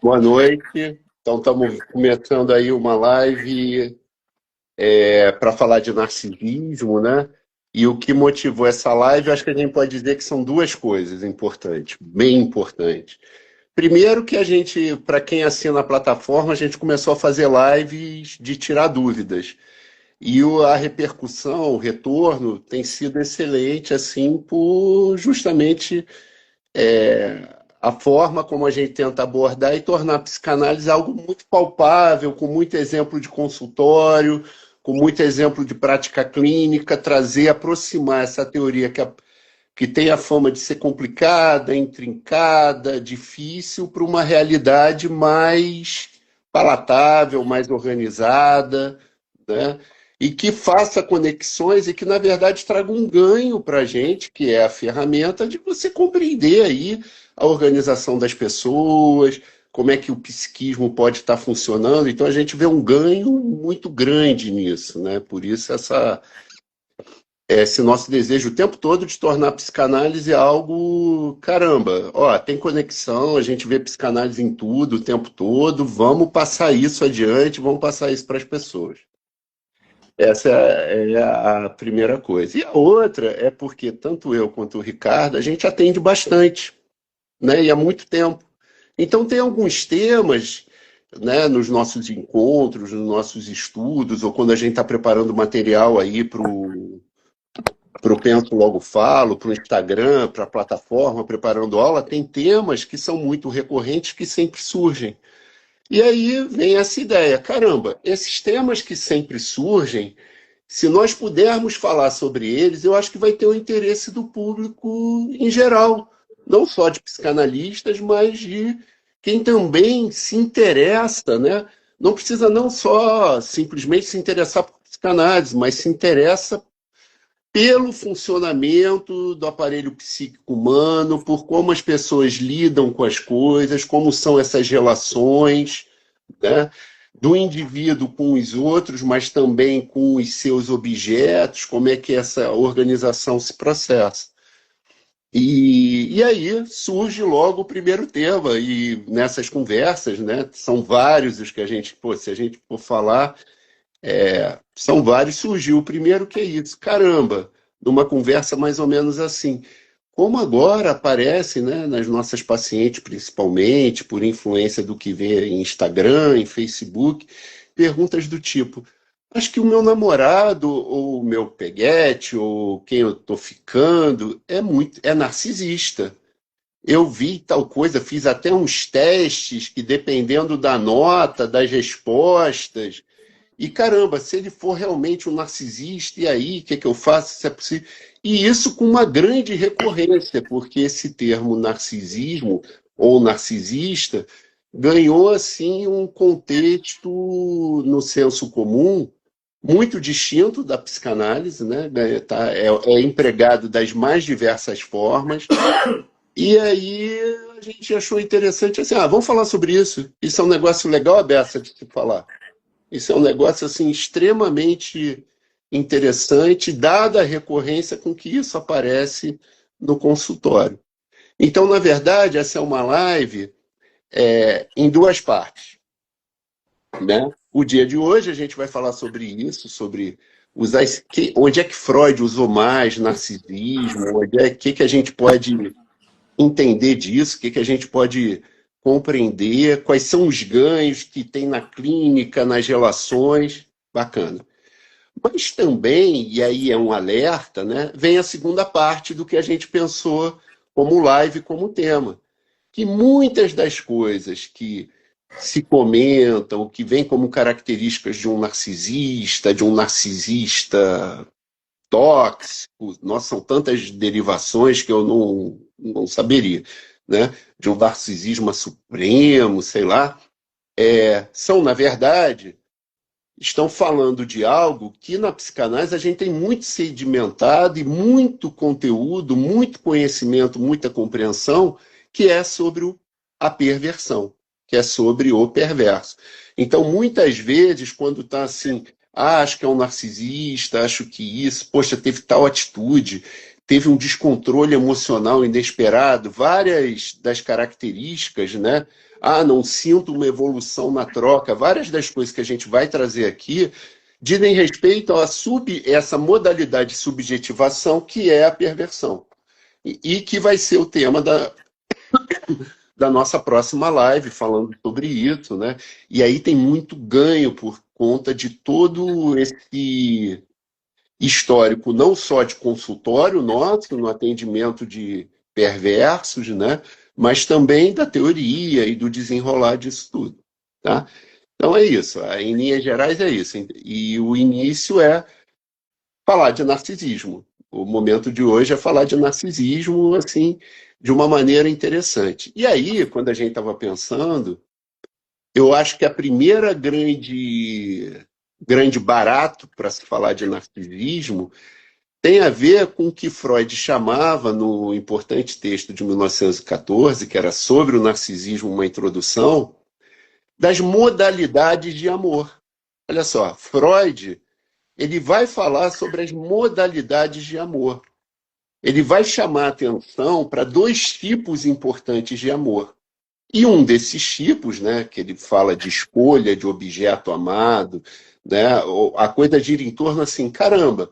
Boa noite. Então, estamos começando aí uma live para falar de narcisismo, né? E o que motivou essa live, eu acho que a gente pode dizer que são duas coisas importantes, bem importantes. Primeiro que a gente, para quem assina a plataforma, a gente começou a fazer lives de tirar dúvidas. E a repercussão, o retorno tem sido excelente, assim, por justamente a forma como a gente tenta abordar e tornar a psicanálise algo muito palpável, com muito exemplo de consultório, com muito exemplo de prática clínica, trazer, aproximar essa teoria que tem a fama de ser complicada, intrincada, difícil, para uma realidade mais palatável, mais organizada, né? E que faça conexões e que, na verdade, traga um ganho para a gente, que é a ferramenta de você compreender aí a organização das pessoas, como é que o psiquismo pode estar funcionando. Então, a gente vê um ganho muito grande nisso, né? Por isso, esse nosso desejo o tempo todo de tornar a psicanálise algo, caramba, ó, tem conexão, a gente vê psicanálise em tudo o tempo todo, vamos passar isso adiante, vamos passar isso para as pessoas. Essa é a primeira coisa. E a outra é porque tanto eu quanto o Ricardo, a gente atende bastante, né? E há muito tempo. Então tem alguns temas, né, nos nossos encontros, nos nossos estudos, ou quando a gente está preparando material aí para o Penso Logo Falo, para o Instagram, para a plataforma, preparando aula, tem temas que são muito recorrentes que sempre surgem. E aí vem essa ideia, caramba, esses temas que sempre surgem, se nós pudermos falar sobre eles, eu acho que vai ter o interesse do público em geral, não só de psicanalistas, mas de quem também se interessa, né? Não precisa não só simplesmente se interessar por psicanálise, mas se interessa pelo funcionamento do aparelho psíquico humano, por como as pessoas lidam com as coisas, como são essas relações, né? Do indivíduo com os outros, mas também com os seus objetos, como é que essa organização se processa. E aí surge logo o primeiro tema, e nessas conversas, né, são vários os que a gente, pô, se a gente for falar, são vários, surgiu o primeiro que é isso, caramba, numa conversa mais ou menos assim. Como agora aparece, né, nas nossas pacientes, principalmente, por influência do que vê em Instagram, em Facebook, perguntas do tipo: acho que o meu namorado, ou o meu peguete, ou quem eu estou ficando, é narcisista. Eu vi tal coisa, fiz até uns testes que, dependendo da nota, das respostas, e caramba, se ele for realmente um narcisista, e aí, o que é que eu faço? Se é possível? E isso com uma grande recorrência, porque esse termo narcisismo ou narcisista ganhou assim um contexto no senso comum muito distinto da psicanálise, né? É empregado das mais diversas formas. E aí a gente achou interessante assim, vamos falar sobre isso. Isso é um negócio legal, aberto de se falar. Isso é um negócio assim extremamente interessante, dada a recorrência com que isso aparece no consultório. Então, na verdade, essa é uma live em duas partes, né? O dia de hoje a gente vai falar sobre isso, sobre onde é que Freud usou mais narcisismo, onde é que a gente pode entender disso, o que a gente pode compreender, quais são os ganhos que tem na clínica, nas relações. Bacana. Mas também, e aí é um alerta, né, vem a segunda parte do que a gente pensou como live, como tema. Que muitas das coisas que se comentam, que vêm como características de um narcisista tóxico, nossa, são tantas derivações que eu não saberia, né? De um narcisismo supremo, sei lá, são, na verdade, estão falando de algo que na psicanálise a gente tem muito sedimentado e muito conteúdo, muito conhecimento, muita compreensão, que é sobre a perversão, que é sobre o perverso. Então, muitas vezes, quando está assim, acho que é um narcisista, acho que isso, poxa, teve tal atitude, teve um descontrole emocional inesperado, várias das características, né? Ah, não sinto uma evolução na troca. Várias das coisas que a gente vai trazer aqui dizem respeito a essa modalidade de subjetivação que é a perversão. E que vai ser o tema da nossa próxima live, falando sobre isso, né? E aí tem muito ganho por conta de todo esse histórico, não só de consultório nosso, no atendimento de perversos, né? Mas também da teoria e do desenrolar disso tudo, tá? Então é isso, em linhas gerais é isso. E o início é falar de narcisismo. O momento de hoje é falar de narcisismo, assim, de uma maneira interessante. E aí, quando a gente estava pensando, eu acho que a primeira grande barato para se falar de narcisismo tem a ver com o que Freud chamava no importante texto de 1914, que era sobre o narcisismo, uma introdução, das modalidades de amor. Olha só, Freud, ele vai falar sobre as modalidades de amor. Ele vai chamar a atenção para dois tipos importantes de amor. E um desses tipos, né, que ele fala de escolha de objeto amado, né, a coisa gira em torno assim, caramba,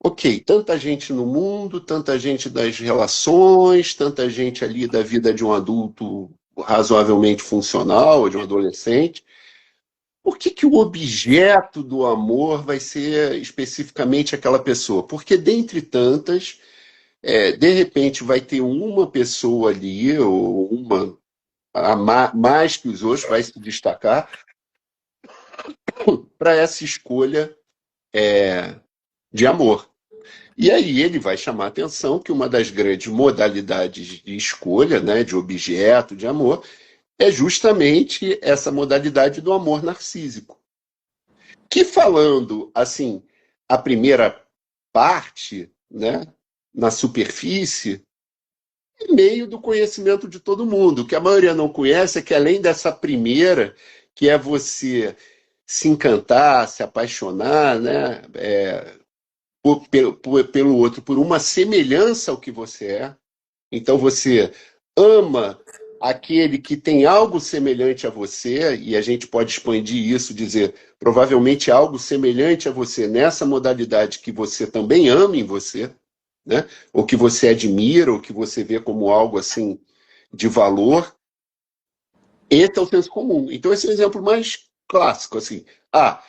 ok, tanta gente no mundo, tanta gente das relações, tanta gente ali da vida de um adulto razoavelmente funcional, de um adolescente. Por que que o objeto do amor vai ser especificamente aquela pessoa? Porque dentre tantas, de repente vai ter uma pessoa ali, ou uma mais que os outros, vai se destacar para essa escolha de amor. E aí ele vai chamar a atenção que uma das grandes modalidades de escolha, né, de objeto, de amor, é justamente essa modalidade do amor narcísico. Que falando, assim, a primeira parte, né, na superfície, é meio do conhecimento de todo mundo. O que a maioria não conhece é que além dessa primeira, que é você se encantar, se apaixonar, né, pelo outro, por uma semelhança ao que você é. Então você ama aquele que tem algo semelhante a você, e a gente pode expandir isso, dizer provavelmente algo semelhante a você nessa modalidade que você também ama em você, né? Ou que você admira, ou que você vê como algo assim de valor. Esse é o senso comum. Então esse é o exemplo mais clássico, assim. Ah,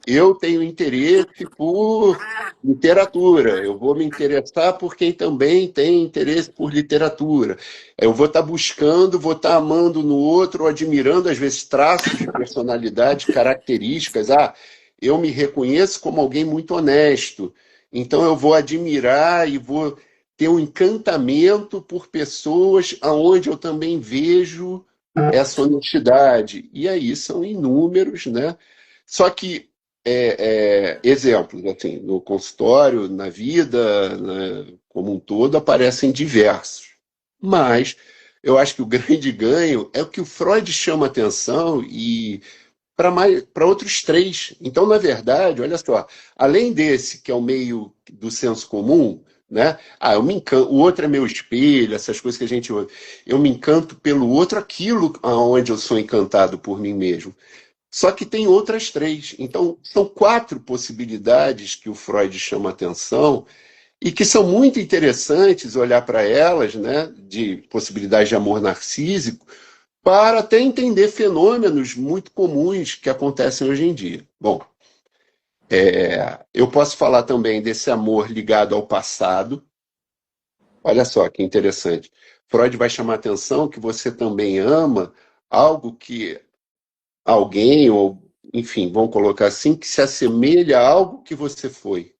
eu tenho interesse por literatura. Eu vou me interessar por quem também tem interesse por literatura. Eu vou estar buscando, vou estar amando no outro, ou admirando, às vezes, traços de personalidade, características. Ah, eu me reconheço como alguém muito honesto. Então eu vou admirar e vou ter um encantamento por pessoas aonde eu também vejo essa honestidade. E aí são inúmeros, né? Só que exemplos, assim, no consultório, na vida, né, como um todo, aparecem diversos. Mas eu acho que o grande ganho é o que o Freud chama atenção e para outros três. Então, na verdade, olha só, além desse, que é o meio do senso comum, né? Ah, eu me encanto, o outro é meu espelho, essas coisas que a gente ouve. Eu me encanto pelo outro, aquilo aonde eu sou encantado por mim mesmo. Só que tem outras três. Então, são quatro possibilidades que o Freud chama atenção e que são muito interessantes olhar para elas, né, de possibilidades de amor narcísico, para até entender fenômenos muito comuns que acontecem hoje em dia. Bom, eu posso falar também desse amor ligado ao passado. Olha só que interessante. Freud vai chamar atenção que você também ama algo que alguém, ou enfim, vamos colocar assim, que se assemelha a algo que você foi.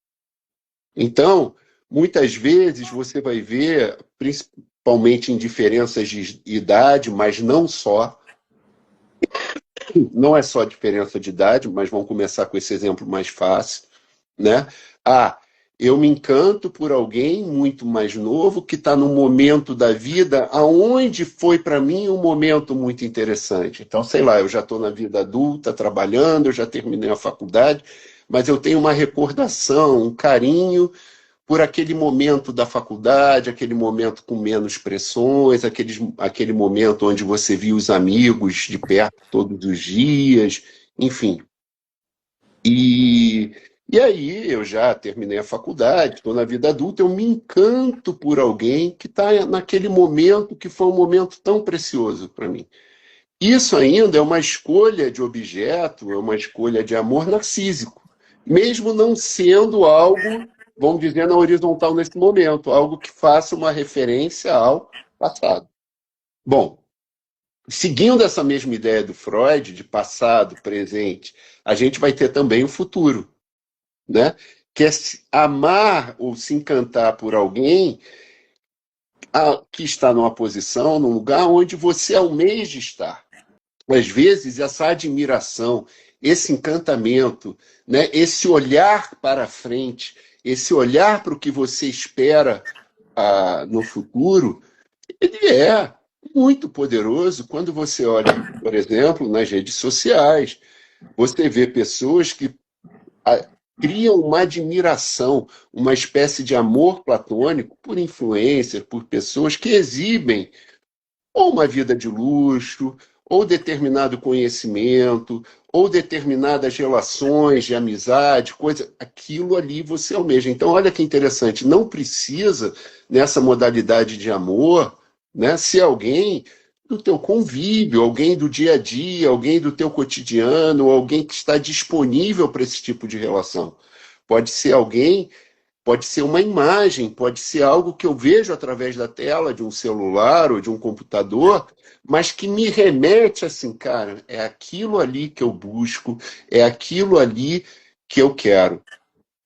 Então, muitas vezes você vai ver, principalmente em diferenças de idade, mas não só, não é só diferença de idade, mas vamos começar com esse exemplo mais fácil, né? Ah, eu me encanto por alguém muito mais novo que está num momento da vida aonde foi para mim um momento muito interessante. Então, sei lá, eu já estou na vida adulta, trabalhando, eu já terminei a faculdade, mas eu tenho uma recordação, um carinho por aquele momento da faculdade, aquele momento com menos pressões, aquele momento onde você viu os amigos de perto todos os dias, enfim. E, e aí eu já terminei a faculdade, estou na vida adulta, eu me encanto por alguém que está naquele momento que foi um momento tão precioso para mim. Isso ainda é uma escolha de objeto, é uma escolha de amor narcísico, mesmo não sendo algo, vamos dizer, na horizontal nesse momento, algo que faça uma referência ao passado. Bom, seguindo essa mesma ideia do Freud, de passado, presente, a gente vai ter também o futuro, né? Que é amar ou se encantar por alguém que está numa posição, num lugar onde você almeja estar. Às vezes, essa admiração, esse encantamento, né, esse olhar para frente, esse olhar para o que você espera no futuro, ele é muito poderoso quando você olha, por exemplo, nas redes sociais. Você vê pessoas que criam uma admiração, uma espécie de amor platônico por influencer, por pessoas que exibem ou uma vida de luxo, ou determinado conhecimento, ou determinadas relações de amizade, coisa, aquilo ali você almeja. Então, olha que interessante, não precisa, nessa modalidade de amor, né, ser alguém do teu convívio, alguém do dia a dia, alguém do teu cotidiano, alguém que está disponível para esse tipo de relação. Pode ser alguém. Pode ser uma imagem, pode ser algo que eu vejo através da tela de um celular ou de um computador, mas que me remete assim, cara, é aquilo ali que eu busco, é aquilo ali que eu quero.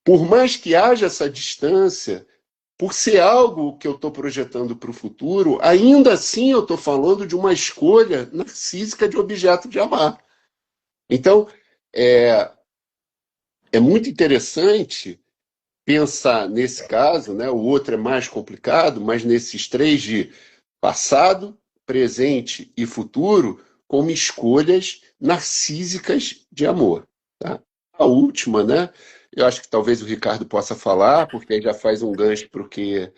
Por mais que haja essa distância, por ser algo que eu estou projetando para o futuro, ainda assim eu estou falando de uma escolha narcísica de objeto de amar. Então, é muito interessante pensar nesse caso, né? O outro é mais complicado, mas nesses três de passado, presente e futuro, como escolhas narcísicas de amor. Tá? A última, né? Eu acho que talvez o Ricardo possa falar, porque aí já faz um gancho para o que.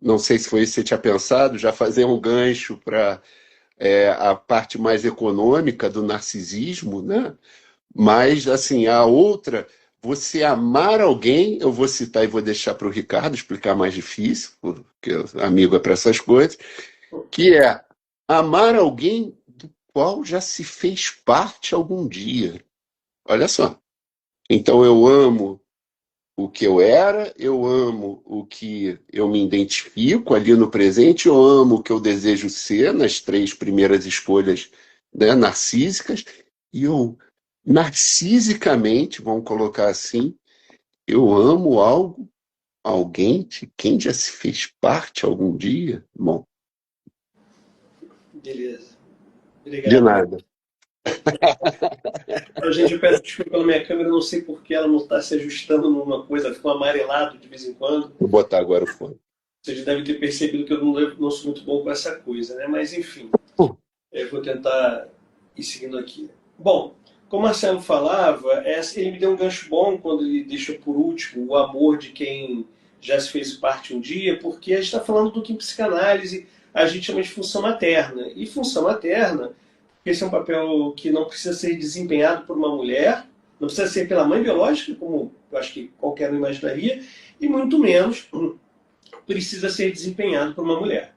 Não sei se foi isso que você tinha pensado, já fazer um gancho para a parte mais econômica do narcisismo, né? Mas, assim, a outra, você amar alguém, eu vou citar e vou deixar para o Ricardo explicar mais difícil, porque o amigo é para essas coisas, que é amar alguém do qual já se fez parte algum dia. Olha só. Então, eu amo o que eu era, eu amo o que eu me identifico ali no presente, eu amo o que eu desejo ser nas três primeiras escolhas, né, narcísicas, e eu, narcisicamente, vamos colocar assim, eu amo algo, alguém de quem já se fez parte algum dia. Bom, Beleza. de Obrigado. nada. Gente, eu peço desculpa pela minha câmera, não sei por que ela não está se ajustando numa coisa, ficou amarelado de vez em quando. Vou botar agora o fone. Vocês devem ter percebido que eu não sou muito bom com essa coisa, né? Mas enfim, eu vou tentar ir seguindo aqui. Bom, como o Marcelo falava, ele me deu um gancho bom quando ele deixou por último o amor de quem já se fez parte um dia, porque a gente está falando do que em psicanálise a gente chama de função materna. E função materna, esse é um papel que não precisa ser desempenhado por uma mulher, não precisa ser pela mãe biológica, como eu acho que qualquer um imaginaria, e muito menos precisa ser desempenhado por uma mulher.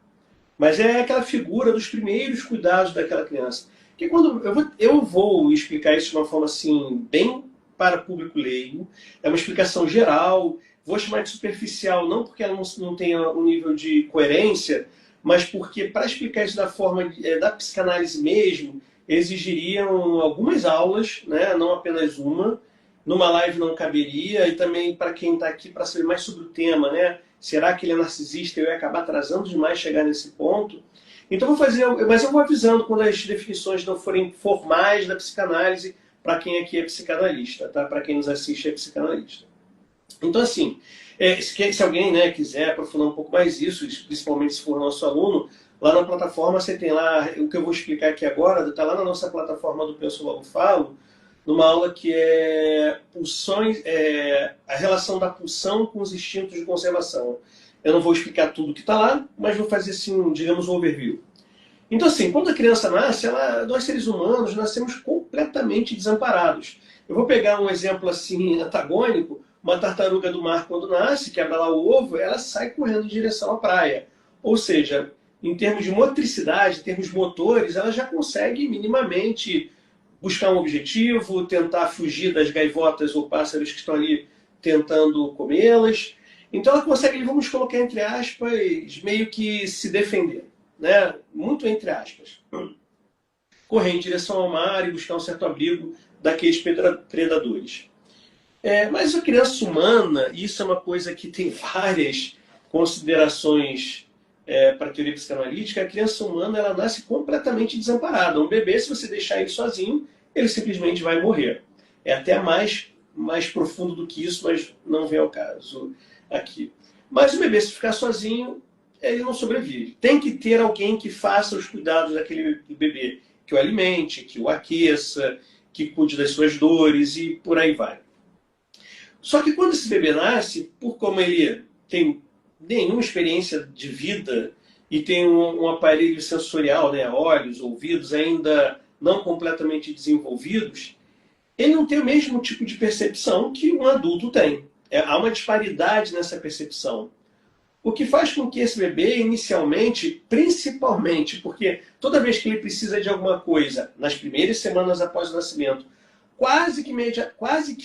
Mas é aquela figura dos primeiros cuidados daquela criança. Que quando eu vou explicar isso de uma forma assim, bem para público leigo, é uma explicação geral, vou chamar de superficial, não porque ela não tenha um nível de coerência, mas porque para explicar isso da forma da psicanálise mesmo, exigiriam algumas aulas, né, não apenas uma. Numa live não caberia, e também para quem está aqui para saber mais sobre o tema, né? Será que ele é narcisista? Eu ia acabar atrasando demais chegar nesse ponto. Então vou fazer, mas eu vou avisando quando as definições não forem formais da psicanálise para quem aqui é psicanalista, tá? Para quem nos assiste é psicanalista. Então assim, se alguém, né, quiser aprofundar um pouco mais isso, principalmente se for nosso aluno, lá na plataforma você tem lá o que eu vou explicar aqui agora, está lá na nossa plataforma do Penso Logo Falo. numa aula que é pulsões, a relação da pulsão com os instintos de conservação. Eu não vou explicar tudo que está lá, mas vou fazer, assim, digamos, um overview. Então, assim, quando a criança nasce, nós seres humanos nascemos completamente desamparados. Eu vou pegar um exemplo assim antagônico. Uma tartaruga do mar, quando nasce, quebra lá o ovo, ela sai correndo em direção à praia. Ou seja, em termos de motricidade, em termos motores, ela já consegue minimamente buscar um objetivo, tentar fugir das gaivotas ou pássaros que estão ali tentando comê-las. Então ela consegue, vamos colocar entre aspas, meio que se defender, né? Muito entre aspas. Correr em direção ao mar e buscar um certo abrigo daqueles predadores. Mas a criança humana, isso é uma coisa que tem várias considerações para a teoria psicanalítica. A criança humana, ela nasce completamente desamparada. Um bebê, se você deixar ele sozinho, ele simplesmente vai morrer. É até mais profundo do que isso, mas não vem ao caso aqui. Mas o bebê, se ficar sozinho, ele não sobrevive. Tem que ter alguém que faça os cuidados daquele bebê, que o alimente, que o aqueça, que cuide das suas dores e por aí vai. Só que quando esse bebê nasce, por como ele tem nenhuma experiência de vida e tem um aparelho sensorial, né, olhos, ouvidos ainda não completamente desenvolvidos, ele não tem o mesmo tipo de percepção que um adulto tem. Há uma disparidade nessa percepção. O que faz com que esse bebê, inicialmente, principalmente, porque toda vez que ele precisa de alguma coisa, nas primeiras semanas após o nascimento, quase que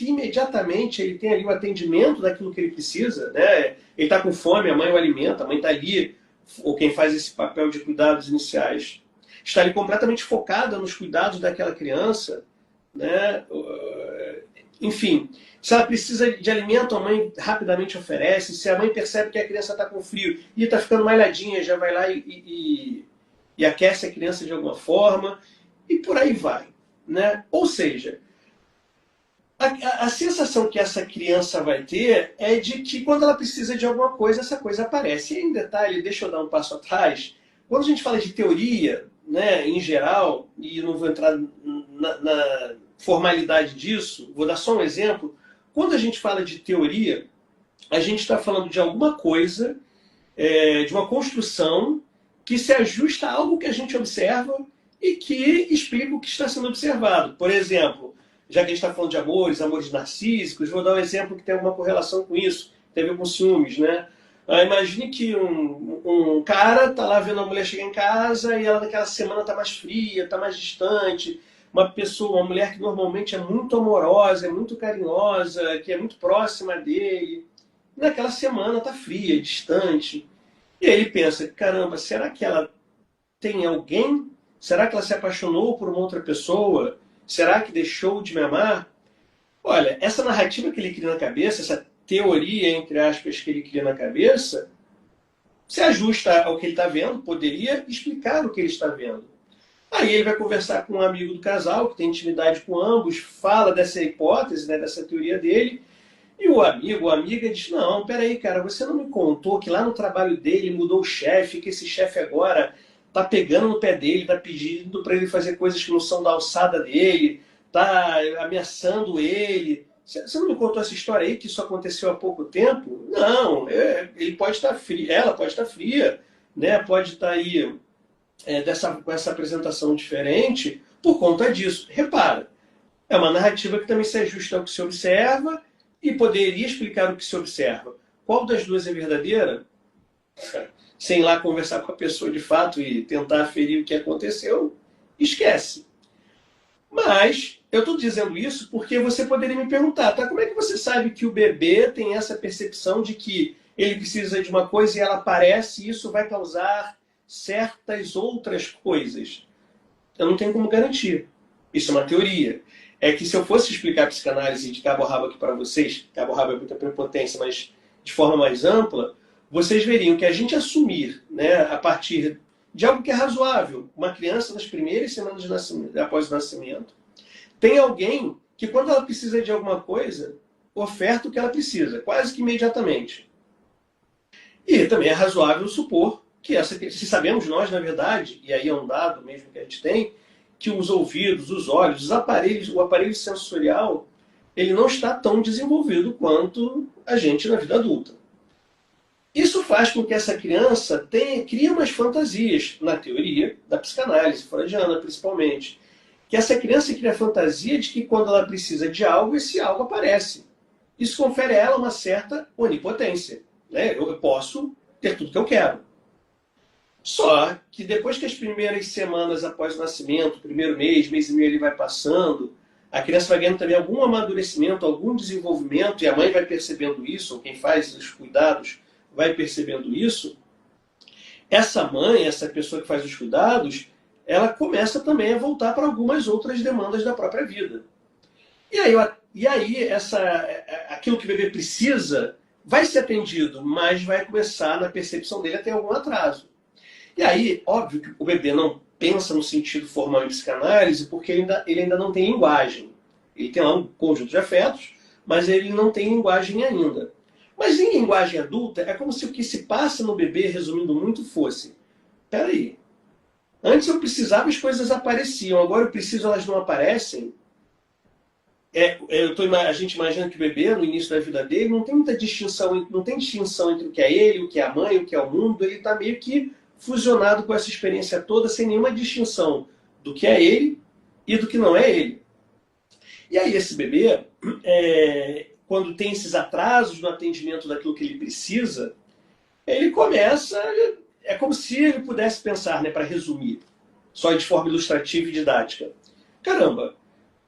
imediatamente ele tem ali o atendimento daquilo que ele precisa, né? Ele está com fome, a mãe o alimenta, a mãe está ali, ou quem faz esse papel de cuidados iniciais, está ali completamente focada nos cuidados daquela criança, né? Enfim, se ela precisa de alimento, a mãe rapidamente oferece. Se a mãe percebe que a criança está com frio e está ficando malhadinha, já vai lá e aquece a criança de alguma forma, e por aí vai, né? Ou seja, a sensação que essa criança vai ter é de que quando ela precisa de alguma coisa, essa coisa aparece. E em detalhe, deixa eu dar um passo atrás, quando a gente fala de teoria, né, em geral, e não vou entrar na formalidade disso, vou dar só um exemplo. Quando a gente fala de teoria, a gente está falando de alguma coisa, de uma construção que se ajusta a algo que a gente observa e que explica o que está sendo observado. Por exemplo, já que a gente está falando de amores narcísicos, vou dar um exemplo que tem alguma correlação com isso, tem a ver com ciúmes, né? Imagine que um cara está lá vendo a mulher chegar em casa e ela naquela semana está mais fria, está mais distante. Uma mulher que normalmente é muito amorosa, é muito carinhosa, que é muito próxima dele, naquela semana está fria, distante. E aí ele pensa, caramba, será que ela tem alguém? Será que ela se apaixonou por uma outra pessoa? Será que deixou de me amar? Olha, essa narrativa que ele cria na cabeça, essa teoria, entre aspas, que ele cria na cabeça, se ajusta ao que ele está vendo, poderia explicar o que ele está vendo. Aí ele vai conversar com um amigo do casal, que tem intimidade com ambos, fala dessa hipótese, né, dessa teoria dele, e o amigo, a amiga diz, não, peraí, cara, você não me contou que lá no trabalho dele mudou o chefe, que esse chefe agora tá pegando no pé dele, tá pedindo para ele fazer coisas que não são da alçada dele, tá ameaçando ele. Você não me contou essa história aí, que isso aconteceu há pouco tempo? Não, ele pode estar frio, ela pode estar fria, né? Pode estar aí com essa apresentação diferente por conta disso. Repara, é uma narrativa que também se ajusta ao que se observa e poderia explicar o que se observa. Qual das duas é verdadeira? Sem ir lá conversar com a pessoa de fato e tentar aferir o que aconteceu, esquece. Mas eu estou dizendo isso porque você poderia me perguntar, tá, como é que você sabe que o bebê tem essa percepção de que ele precisa de uma coisa e ela aparece e isso vai causar certas outras coisas? Eu não tenho como garantir. Isso é uma teoria. É que se eu fosse explicar a psicanálise de cabo a rabo aqui para vocês, cabo a rabo é muita prepotência, mas de forma mais ampla, vocês veriam que a gente assumir, né, a partir de algo que é razoável, uma criança nas primeiras semanas de nascimento, após o nascimento, tem alguém que quando ela precisa de alguma coisa, oferta o que ela precisa, quase que imediatamente. E também é razoável supor que se sabemos nós, na verdade, e aí é um dado mesmo que a gente tem, que os ouvidos, os olhos, os aparelhos, o aparelho sensorial, ele não está tão desenvolvido quanto a gente na vida adulta. Isso faz com que essa criança crie umas fantasias, na teoria da psicanálise freudiana principalmente, que essa criança cria a fantasia de que quando ela precisa de algo, esse algo aparece. Isso confere a ela uma certa onipotência. Né? Eu posso ter tudo que eu quero. Só que depois que as primeiras semanas após o nascimento, primeiro mês e meio ele vai passando, a criança vai ganhando também algum amadurecimento, algum desenvolvimento, e a mãe vai percebendo isso, ou quem faz os cuidados vai percebendo isso. Essa mãe, essa pessoa que faz os cuidados, ela começa também a voltar para algumas outras demandas da própria vida. E aí aquilo que o bebê precisa vai ser atendido, mas vai começar na percepção dele a ter algum atraso. E aí, óbvio que o bebê não pensa no sentido formal em psicanálise porque ele ainda não tem linguagem. Ele tem lá um conjunto de afetos, mas ele não tem linguagem ainda. Mas em linguagem adulta, é como se o que se passa no bebê, resumindo muito, fosse: peraí, antes eu precisava, as coisas apareciam, agora eu preciso, elas não aparecem. A gente imagina que o bebê, no início da vida dele, não tem muita distinção, não tem distinção entre o que é ele, o que é a mãe, o que é o mundo. Ele está meio que fusionado com essa experiência toda, sem nenhuma distinção do que é ele e do que não é ele. E aí esse bebê, quando tem esses atrasos no atendimento daquilo que ele precisa, ele começa... É como se ele pudesse pensar, né, para resumir, só de forma ilustrativa e didática. Caramba,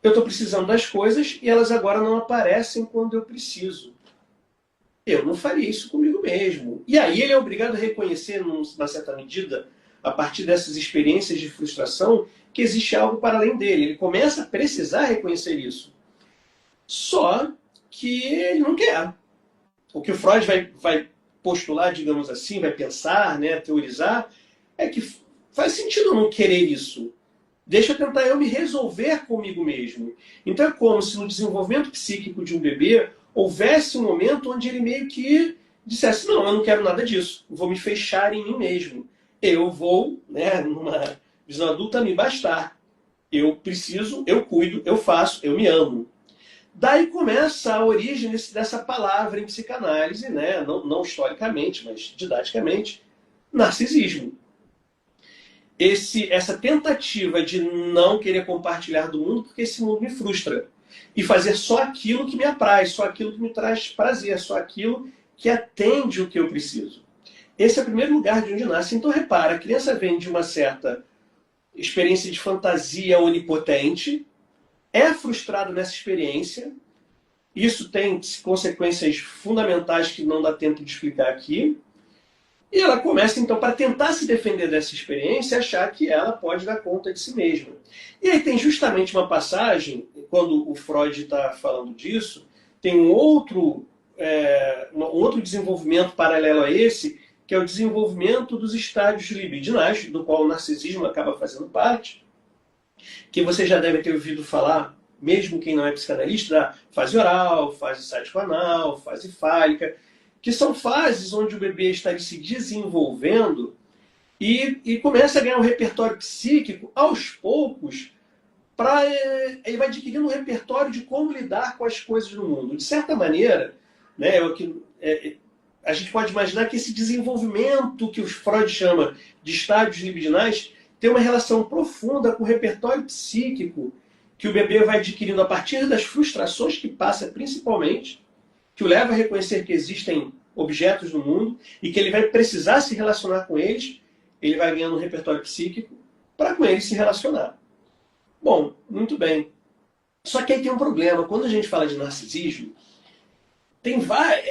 eu estou precisando das coisas e elas agora não aparecem quando eu preciso. Eu não faria isso comigo mesmo. E aí ele é obrigado a reconhecer, numa certa medida, a partir dessas experiências de frustração, que existe algo para além dele. Ele começa a precisar reconhecer isso. Só que ele não quer. O que o Freud vai postular, digamos assim, vai pensar, né, teorizar, é que faz sentido eu não querer isso. Deixa eu tentar eu me resolver comigo mesmo. Então é como se no desenvolvimento psíquico de um bebê houvesse um momento onde ele meio que dissesse: não, eu não quero nada disso, vou me fechar em mim mesmo. Eu vou, né, numa visão adulta, me bastar. Eu preciso, eu cuido, eu faço, eu me amo. Daí começa a origem dessa palavra em psicanálise, né, não historicamente, mas didaticamente, narcisismo. Essa tentativa de não querer compartilhar do mundo porque esse mundo me frustra. E fazer só aquilo que me apraz, só aquilo que me traz prazer, só aquilo que atende o que eu preciso. Esse é o primeiro lugar de onde nasce. Então repara, a criança vem de uma certa experiência de fantasia onipotente, é frustrado nessa experiência, isso tem consequências fundamentais que não dá tempo de explicar aqui, e ela começa, então, para tentar se defender dessa experiência, achar que ela pode dar conta de si mesma. E aí tem justamente uma passagem, quando o Freud está falando disso, tem um outro desenvolvimento paralelo a esse, que é o desenvolvimento dos estádios libidinais, do qual o narcisismo acaba fazendo parte, que você já deve ter ouvido falar, mesmo quem não é psicanalista, da fase oral, fase sádico-anal, fase fálica, que são fases onde o bebê está se desenvolvendo e começa a ganhar um repertório psíquico aos poucos, ele vai adquirindo um repertório de como lidar com as coisas do mundo. De certa maneira, né, a gente pode imaginar que esse desenvolvimento que o Freud chama de estádios libidinais tem uma relação profunda com o repertório psíquico que o bebê vai adquirindo a partir das frustrações que passa principalmente, que o leva a reconhecer que existem objetos no mundo e que ele vai precisar se relacionar com eles, ele vai ganhando um repertório psíquico para com eles se relacionar. Bom, muito bem. Só que aí tem um problema. Quando a gente fala de narcisismo,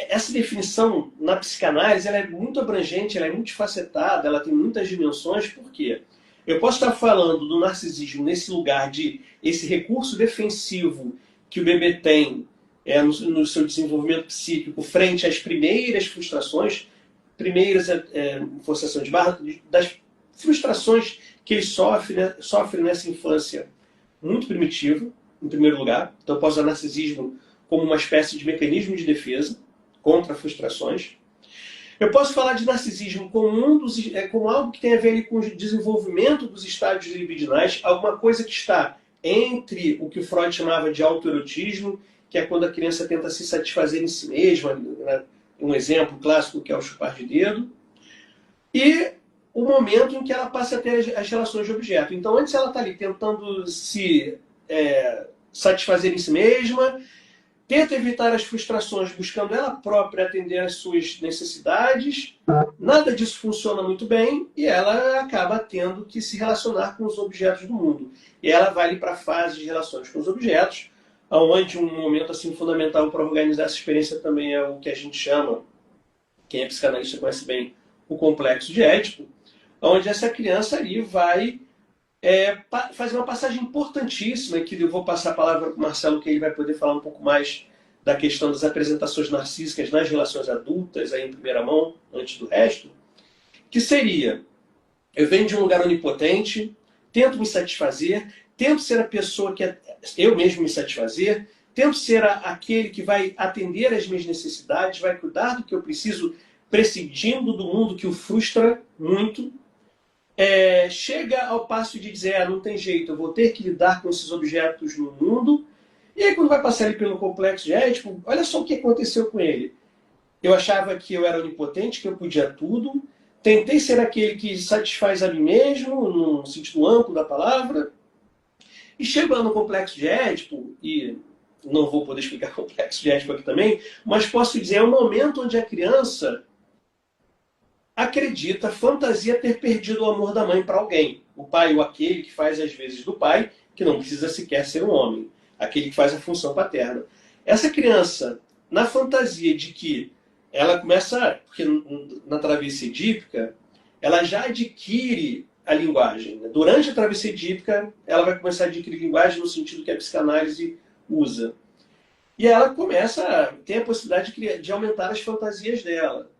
essa definição na psicanálise ela é muito abrangente, ela é multifacetada, ela tem muitas dimensões. Por quê? Eu posso estar falando do narcisismo nesse lugar de esse recurso defensivo que o bebê tem no seu desenvolvimento psíquico frente às primeiras frustrações, forçação de barra, das frustrações que ele sofre nessa infância muito primitiva, em primeiro lugar. Então eu posso usar narcisismo como uma espécie de mecanismo de defesa contra frustrações. Eu posso falar de narcisismo como, como algo que tem a ver ali com o desenvolvimento dos estádios libidinais, alguma coisa que está entre o que o Freud chamava de autoerotismo, que é quando a criança tenta se satisfazer em si mesma, né? Um exemplo clássico que é o chupar de dedo, e o momento em que ela passa a ter as relações de objeto. Então, antes ela está ali tentando se satisfazer em si mesma, tenta evitar as frustrações, buscando ela própria atender às suas necessidades. Nada disso funciona muito bem e ela acaba tendo que se relacionar com os objetos do mundo. E ela vai ali para a fase de relações com os objetos, onde um momento assim fundamental para organizar essa experiência também é o que a gente chama, quem é psicanalista conhece bem, o complexo de Édipo, onde essa criança ali vai fazer uma passagem importantíssima, que eu vou passar a palavra para o Marcelo, que ele vai poder falar um pouco mais da questão das apresentações narcísicas nas relações adultas, aí em primeira mão, antes do resto, que seria, eu venho de um lugar onipotente, tento me satisfazer, tento ser a pessoa que eu mesmo me satisfazer, tento ser aquele que vai atender às minhas necessidades, vai cuidar do que eu preciso, prescindindo do mundo que o frustra muito, chega ao passo de dizer, não tem jeito, eu vou ter que lidar com esses objetos no mundo. E aí quando vai passar ali pelo complexo de Édipo, olha só o que aconteceu com ele. Eu achava que eu era onipotente, que eu podia tudo, tentei ser aquele que satisfaz a mim mesmo, no sentido amplo da palavra, e chegando no complexo de Édipo, e não vou poder explicar o complexo de Édipo aqui também, mas posso dizer, é um momento onde a criança acredita, fantasia ter perdido o amor da mãe para alguém. O pai ou aquele que faz as vezes do pai, que não precisa sequer ser um homem. Aquele que faz a função paterna. Essa criança, na fantasia de que ela começa, porque na travessia edípica, ela já adquire a linguagem. Durante a travessia edípica, ela vai começar a adquirir linguagem no sentido que a psicanálise usa. E ela começa a ter a possibilidade de aumentar as fantasias dela.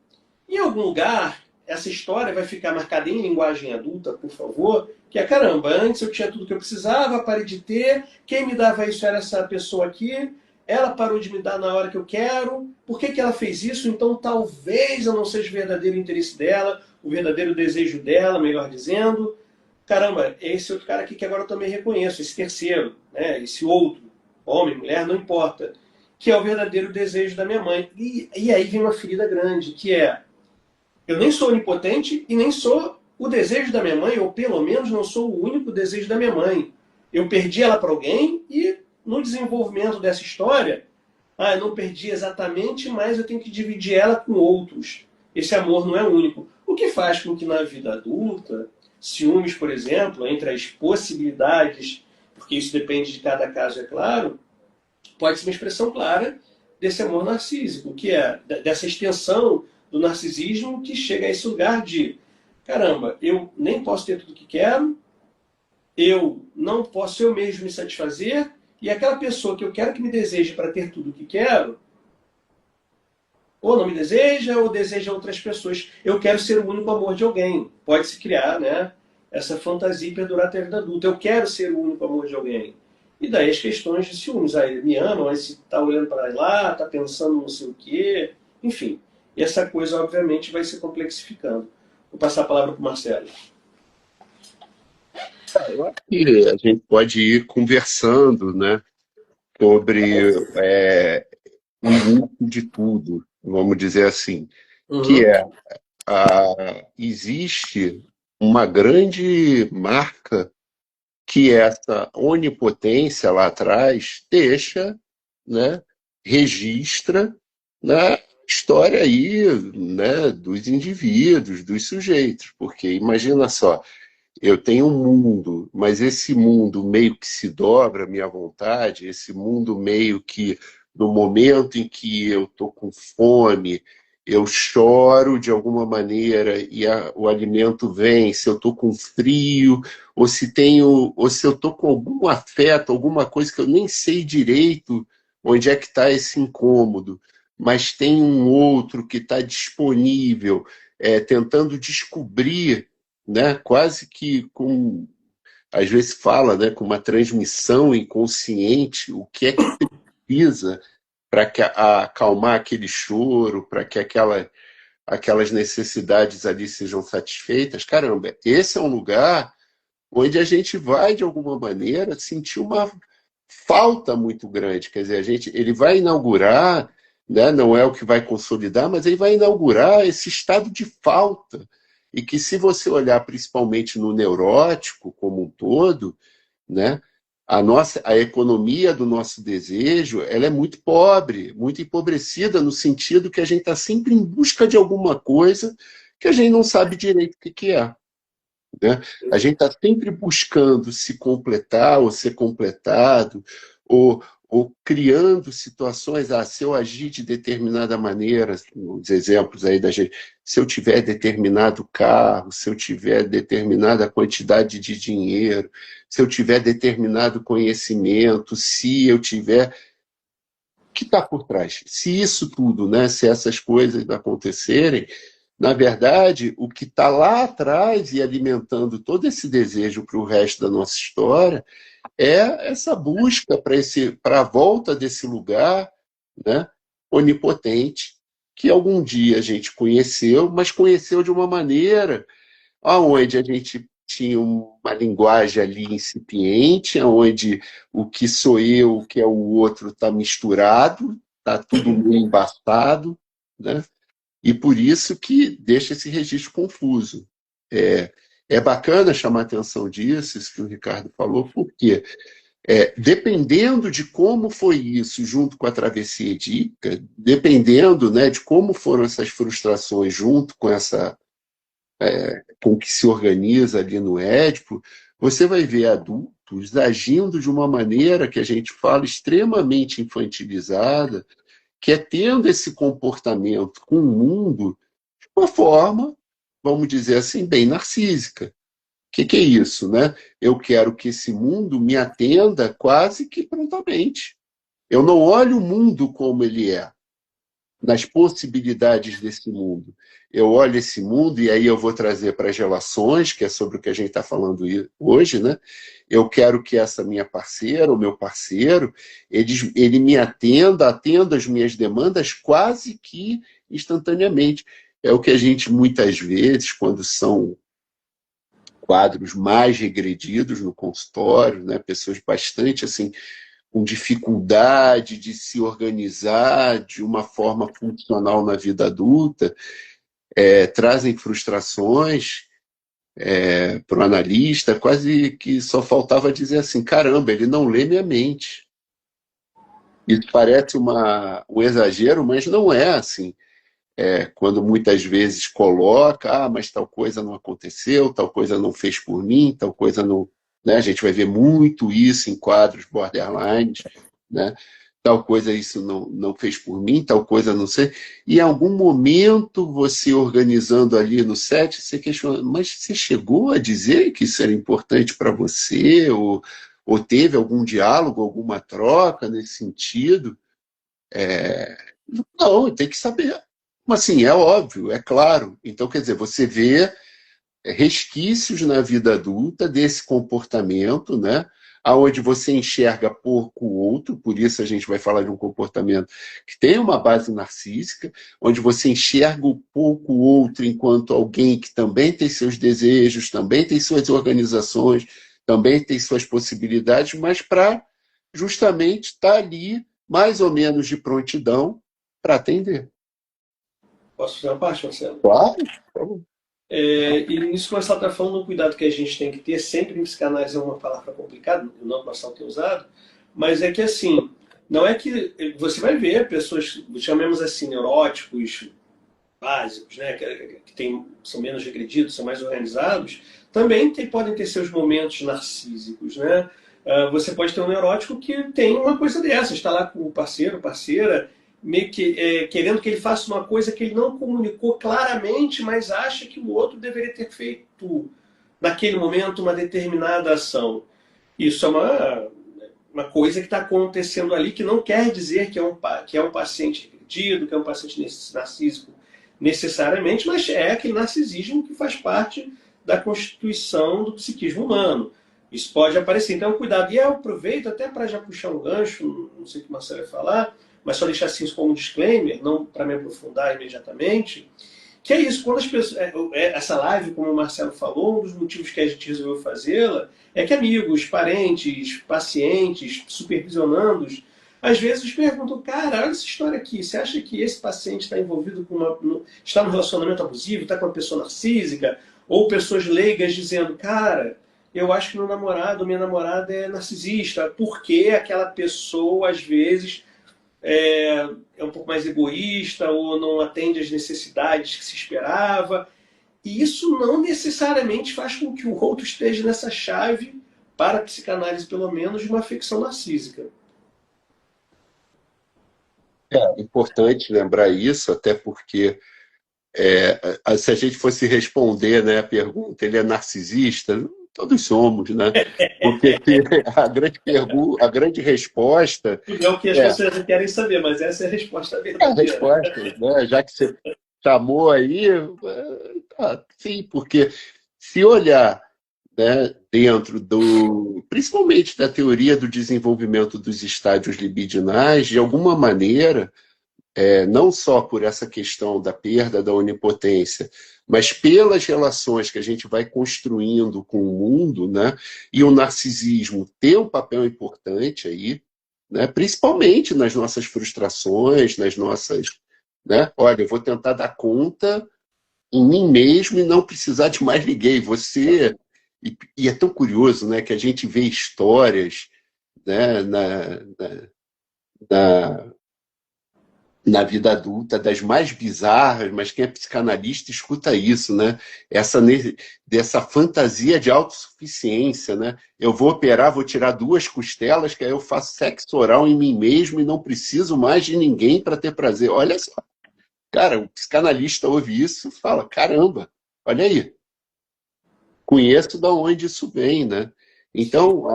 Em algum lugar, essa história vai ficar marcada em linguagem adulta, por favor, que é, caramba, antes eu tinha tudo que eu precisava, parei de ter, quem me dava isso era essa pessoa aqui, ela parou de me dar na hora que eu quero, por que ela fez isso? Então talvez eu não seja o verdadeiro interesse dela, o verdadeiro desejo dela, melhor dizendo. Caramba, esse outro cara aqui que agora eu também reconheço, esse terceiro, né, esse outro, homem, mulher, não importa, que é o verdadeiro desejo da minha mãe. E aí vem uma ferida grande, que é, eu nem sou onipotente e nem sou o desejo da minha mãe, ou pelo menos não sou o único desejo da minha mãe. Eu perdi ela para alguém e no desenvolvimento dessa história, eu não perdi exatamente, mas eu tenho que dividir ela com outros. Esse amor não é único. O que faz com que na vida adulta, ciúmes, por exemplo, entre as possibilidades, porque isso depende de cada caso, é claro, pode ser uma expressão clara desse amor narcísico, que é dessa extensão do narcisismo que chega a esse lugar de, caramba, eu nem posso ter tudo o que quero, eu não posso eu mesmo me satisfazer, e aquela pessoa que eu quero que me deseje para ter tudo o que quero, ou não me deseja, ou deseja outras pessoas. Eu quero ser o único amor de alguém. Pode-se criar, né, essa fantasia e perdurar até a vida adulta. Eu quero ser o único amor de alguém. E daí as questões de ciúmes. Ele me ama, mas está olhando para lá, está pensando não sei o quê. Enfim, e essa coisa, obviamente, vai se complexificando. Vou passar a palavra para o Marcelo. Eu acho que a gente pode ir conversando, né, sobre o início de tudo, vamos dizer assim, que Uhum. existe uma grande marca que essa onipotência lá atrás deixa, né, registra na história aí, né, dos indivíduos, dos sujeitos, porque imagina só, eu tenho um mundo, mas esse mundo meio que se dobra à minha vontade, esse mundo meio que, no momento em que eu estou com fome, eu choro de alguma maneira e o alimento vem, se eu estou com frio, ou se eu estou com algum afeto, alguma coisa que eu nem sei direito onde é que está esse incômodo, mas tem um outro que está disponível, tentando descobrir, né, quase que com, às vezes fala, né, com uma transmissão inconsciente, o que é que precisa para acalmar aquele choro, para que aquela aquelas necessidades ali sejam satisfeitas. Caramba, esse é um lugar onde a gente vai, de alguma maneira, sentir uma falta muito grande. Quer dizer, ele vai inaugurar, né, não é o que vai consolidar, mas ele vai inaugurar esse estado de falta. E que, se você olhar principalmente no neurótico como um todo, né, a economia do nosso desejo, ela é muito pobre, muito empobrecida, no sentido que a gente está sempre em busca de alguma coisa que a gente não sabe direito o que é. Né? A gente está sempre buscando se completar ou ser completado, ou criando situações, se eu agir de determinada maneira, os exemplos aí da gente, se eu tiver determinado carro, se eu tiver determinada quantidade de dinheiro, se eu tiver determinado conhecimento, se eu tiver... O que está por trás? Se isso tudo, né, se essas coisas acontecerem, na verdade, o que está lá atrás e alimentando todo esse desejo para o resto da nossa história é essa busca para a volta desse lugar, né, onipotente, que algum dia a gente conheceu, mas conheceu de uma maneira onde a gente tinha uma linguagem ali incipiente, onde o que sou eu, o que é o outro está misturado, está tudo meio embaçado, né? E por isso que deixa esse registro confuso. É bacana chamar a atenção disso, isso que o Ricardo falou, porque dependendo de como foi isso junto com a travessia edípica, dependendo, né, de como foram essas frustrações junto com o que se organiza ali no Édipo, você vai ver adultos agindo de uma maneira que a gente fala extremamente infantilizada, que é tendo esse comportamento com o mundo de uma forma, vamos dizer assim, bem narcísica. O que é isso, né? Eu quero que esse mundo me atenda quase que prontamente. Eu não olho o mundo como ele é, nas possibilidades desse mundo. Eu olho esse mundo, e aí eu vou trazer para as relações, que é sobre o que a gente está falando hoje, né? Eu quero que essa minha parceira, o meu parceiro, ele me atenda às minhas demandas quase que instantaneamente. É o que a gente, muitas vezes, quando são quadros mais regredidos no consultório, né? Pessoas bastante assim com dificuldade de se organizar de uma forma funcional na vida adulta, trazem frustrações para o analista, quase que só faltava dizer assim, caramba, ele não lê minha mente. Isso parece um exagero, mas não é assim. Quando muitas vezes coloca, mas tal coisa não aconteceu, tal coisa não fez por mim, tal coisa não... Né? A gente vai ver muito isso em quadros borderlines, né? Tal coisa isso não fez por mim, tal coisa não sei. E em algum momento, você organizando ali no set, você questiona, mas você chegou a dizer que isso era importante para você? Ou teve algum diálogo, alguma troca nesse sentido? Não, tem que saber. Mas assim, é óbvio, é claro. Então, quer dizer, você vê resquícios na vida adulta desse comportamento, né? Aonde você enxerga pouco o outro, por isso a gente vai falar de um comportamento que tem uma base narcísica, onde você enxerga um pouco o outro enquanto alguém que também tem seus desejos, também tem suas organizações, também tem suas possibilidades, mas para justamente estar ali mais ou menos de prontidão para atender. Posso fazer uma parte, Marcelo? Claro. E nisso que o Marcelo está falando, um cuidado que a gente tem que ter, sempre em psicanálise é uma palavra complicada, não que o Marcelo tem usado, mas é que assim, não é que você vai ver pessoas, chamemos assim, neuróticos básicos, né, que são menos regredidos, são mais organizados, também podem ter seus momentos narcísicos, né? Você pode ter um neurótico que tem uma coisa dessa, está lá com o parceiro, parceira, meio que querendo que ele faça uma coisa que ele não comunicou claramente, mas acha que o outro deveria ter feito naquele momento uma determinada ação. Isso é uma coisa que está acontecendo ali, que não quer dizer que é um paciente agredido, que é um paciente narcísico necessariamente, mas é aquele narcisismo que faz parte da constituição do psiquismo humano. Isso pode aparecer, então cuidado. E eu aproveito até para já puxar um gancho, não sei o que o Marcelo vai falar, mas só deixar assim como um disclaimer, não para me aprofundar imediatamente, Que é isso, quando as pessoas. Essa live, como o Marcelo falou, um dos motivos que a gente resolveu fazê-la é que amigos, parentes, pacientes, supervisionandos, às vezes perguntam, cara, olha essa história aqui, você acha que esse paciente está envolvido com está num relacionamento abusivo, está com uma pessoa narcísica? Ou pessoas leigas dizendo, cara, eu acho que meu namorado, minha namorada é narcisista, porque aquela pessoa, às vezes, é um pouco mais egoísta ou não atende às necessidades que se esperava. E isso não necessariamente faz com que o outro esteja nessa chave, para a psicanálise pelo menos, de uma afecção narcísica. É importante lembrar isso, até porque se a gente fosse responder, né, a pergunta, ele é narcisista? Todos somos, né? Porque a grande resposta Tudo é o que as é pessoas não querem saber, mas essa é a resposta a verdadeira. resposta, né? Já que você chamou aí, sim, porque se olhar, né, dentro principalmente da teoria do desenvolvimento dos estádios libidinais, de alguma maneira, não só por essa questão da perda da onipotência, mas pelas relações que a gente vai construindo com o mundo, né? E o narcisismo tem um papel importante aí, né? Principalmente nas nossas frustrações, nas nossas, né? Olha, eu vou tentar dar conta em mim mesmo e não precisar de mais ninguém. E é tão curioso, né? Que a gente vê histórias, né? Na, na vida adulta, das mais bizarras, mas quem é psicanalista escuta isso, né? Dessa fantasia de autossuficiência, né? Eu vou operar, vou tirar 2 costelas, que aí eu faço sexo oral em mim mesmo e não preciso mais de ninguém para ter prazer. Olha só, cara, o psicanalista ouve isso e fala, caramba, olha aí, conheço de onde isso vem, né? Então,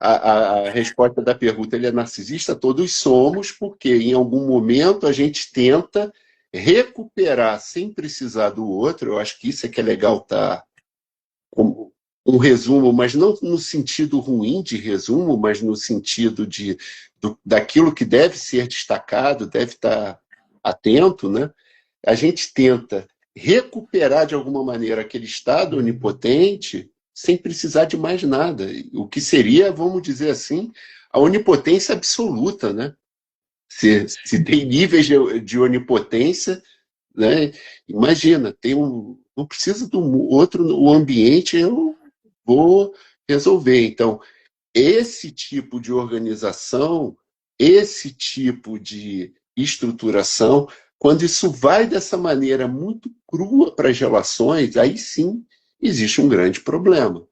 a resposta da pergunta, ele é narcisista? Todos somos, porque em algum momento a gente tenta recuperar sem precisar do outro. Eu acho que isso é que é legal estar como um resumo, mas não no sentido ruim de resumo, mas no sentido daquilo que deve ser destacado, deve estar atento, né? A gente tenta recuperar de alguma maneira aquele estado onipotente sem precisar de mais nada. O que seria, vamos dizer assim, a onipotência absoluta, né? Se tem níveis de onipotência, né? Imagina, não precisa do outro, o ambiente eu vou resolver. Então, esse tipo de organização, esse tipo de estruturação, quando isso vai dessa maneira muito crua para as relações, aí sim existe um grande problema.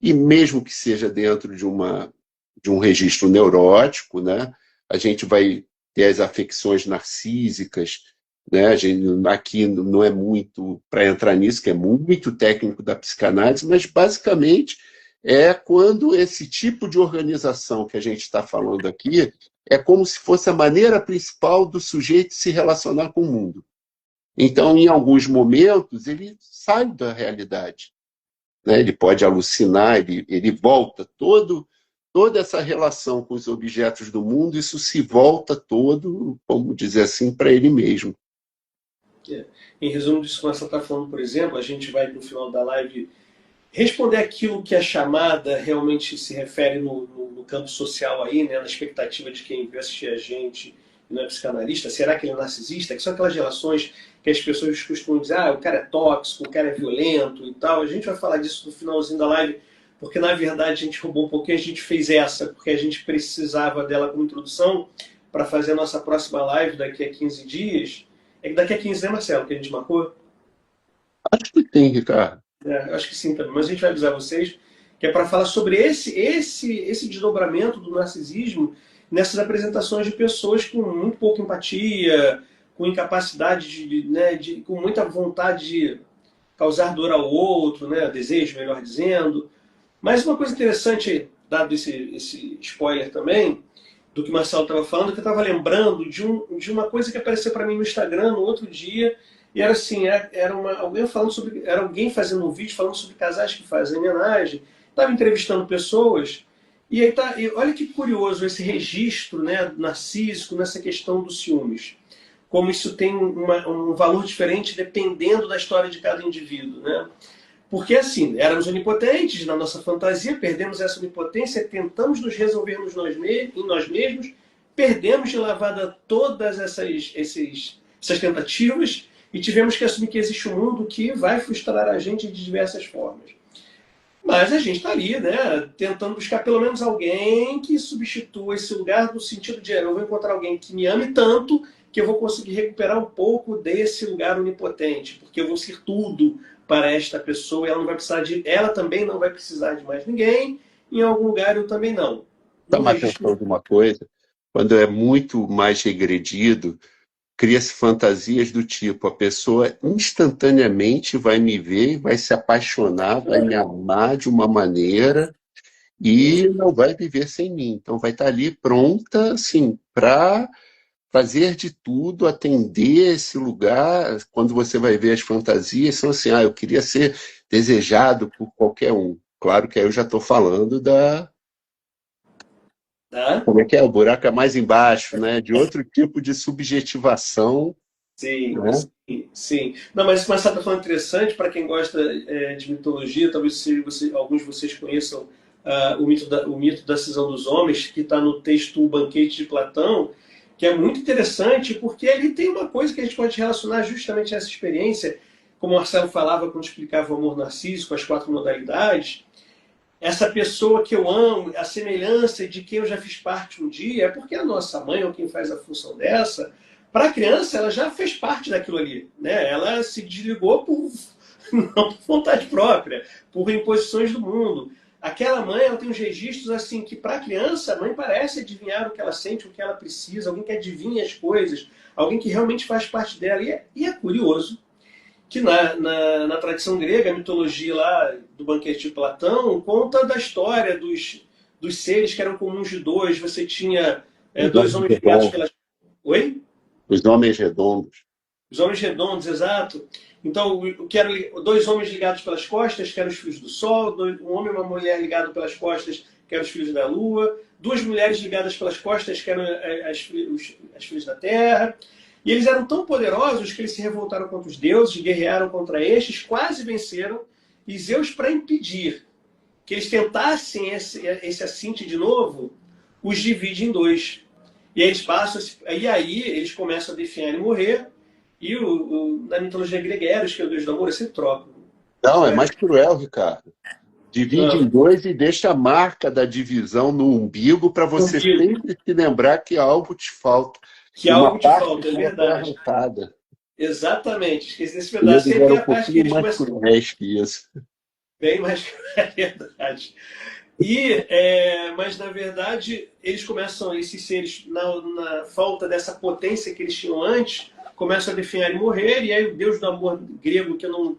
E mesmo que seja dentro de um registro neurótico, né, a gente vai ter as afecções narcísicas, né, aqui não é muito para entrar nisso, que é muito técnico da psicanálise, mas basicamente é quando esse tipo de organização que a gente está falando aqui é como se fosse a maneira principal do sujeito se relacionar com o mundo. Então, em alguns momentos, ele sai da realidade, né? Ele pode alucinar, ele volta toda essa relação com os objetos do mundo, isso se volta todo, vamos dizer assim, para ele mesmo. Em resumo disso que você está falando, por exemplo, a gente vai no final da live responder aquilo que a chamada realmente se refere no campo social aí, né, na expectativa de quem veio assistir a gente e não é psicanalista. Será que ele é narcisista? Que são aquelas relações que as pessoas costumam dizer, o cara é tóxico, o cara é violento e tal. A gente vai falar disso no finalzinho da live, porque na verdade a gente roubou um pouquinho, a gente fez essa, porque a gente precisava dela como introdução para fazer a nossa próxima live daqui a 15 dias. É que daqui a 15, né, Marcelo, que a gente marcou? Acho que tem, Ricardo. Eu acho que sim também, mas a gente vai avisar vocês que é para falar sobre esse desdobramento do narcisismo nessas apresentações de pessoas com muito pouca empatia, com incapacidade né, com muita vontade de causar dor ao outro, né, desejo, melhor dizendo. Mas uma coisa interessante, dado esse spoiler também, do que o Marcelo estava falando, que eu estava lembrando de uma coisa que apareceu para mim no Instagram no outro dia. E era assim, era alguém fazendo um vídeo falando sobre casais que fazem homenagem, estava entrevistando pessoas, e aí e olha que curioso esse registro, né, narcísico nessa questão dos ciúmes. como isso tem um valor diferente dependendo da história de cada indivíduo, né? Porque assim, éramos onipotentes na nossa fantasia, perdemos essa onipotência, tentamos nos resolvermos em nós mesmos, perdemos de lavada todas essas tentativas e tivemos que assumir que existe um mundo que vai frustrar a gente de diversas formas. Mas a gente está ali, né, tentando buscar pelo menos alguém que substitua esse lugar no sentido de eu vou encontrar alguém que me ame tanto que eu vou conseguir recuperar um pouco desse lugar onipotente, porque eu vou ser tudo para esta pessoa, ela também não vai precisar de mais ninguém, em algum lugar eu também não. Chama a atenção de uma coisa, quando é muito mais regredido, cria-se fantasias do tipo, a pessoa instantaneamente vai me ver, vai se apaixonar, vai me amar de uma maneira e não vai viver sem mim. Então vai estar ali pronta, assim, para fazer de tudo, atender esse lugar. Quando você vai ver as fantasias, são assim, eu queria ser desejado por qualquer um. Claro que aí eu já estou falando da... Tá? Como é que é? O buraco é mais embaixo, né? De outro tipo de subjetivação, Sim, né? sim, sim. Não, mas você está falando interessante para quem gosta de mitologia, talvez alguns de vocês conheçam o mito da cisão dos homens, que está no texto O Banquete de Platão, que é muito interessante, porque ali tem uma coisa que a gente pode relacionar justamente a essa experiência, como o Marcelo falava quando explicava o amor narcísico, as 4 modalidades. Essa pessoa que eu amo, a semelhança de quem eu já fiz parte um dia, é porque a nossa mãe, ou quem faz a função dessa, para a criança, ela já fez parte daquilo ali. Né? Ela se desligou não por vontade própria, por imposições do mundo. Aquela mãe, ela tem uns registros assim que para a criança, a mãe parece adivinhar o que ela sente, o que ela precisa, alguém que adivinha as coisas, alguém que realmente faz parte dela. E é curioso que na tradição grega, a mitologia lá do Banquete de Platão conta da história dos seres que eram comuns de dois. Você tinha Os dois homens homens ligados redondos. pelas... Oi? Os homens redondos. Os homens redondos, exato. Então, que eram dois homens ligados pelas costas, que eram os filhos do Sol, um homem e uma mulher ligados pelas costas, que eram os filhos da Lua, duas mulheres ligadas pelas costas, que eram as filhas da Terra. E eles eram tão poderosos que eles se revoltaram contra os deuses, guerrearam contra estes, quase venceram, e Zeus, para impedir que eles tentassem esse assinte de novo, os divide em dois. E aí eles passam, e aí eles começam a definhar e morrer, e na mitologia grega, Eros, que é o deus do amor, é sempre troca. Não, é mais cruel, Ricardo. Divide em dois e deixa a marca da divisão no umbigo para você sempre se lembrar que algo te falta. Que algo te falta, é verdade. Arrancada. Exatamente, esqueci desse pedaço. Eles eram um pouquinho mais cruéis que isso. Bem mais cruel, é verdade. Mas, na verdade, eles começam, esses seres, na falta dessa potência que eles tinham antes, começam a definhar e morrer, e aí o deus do amor grego, que eu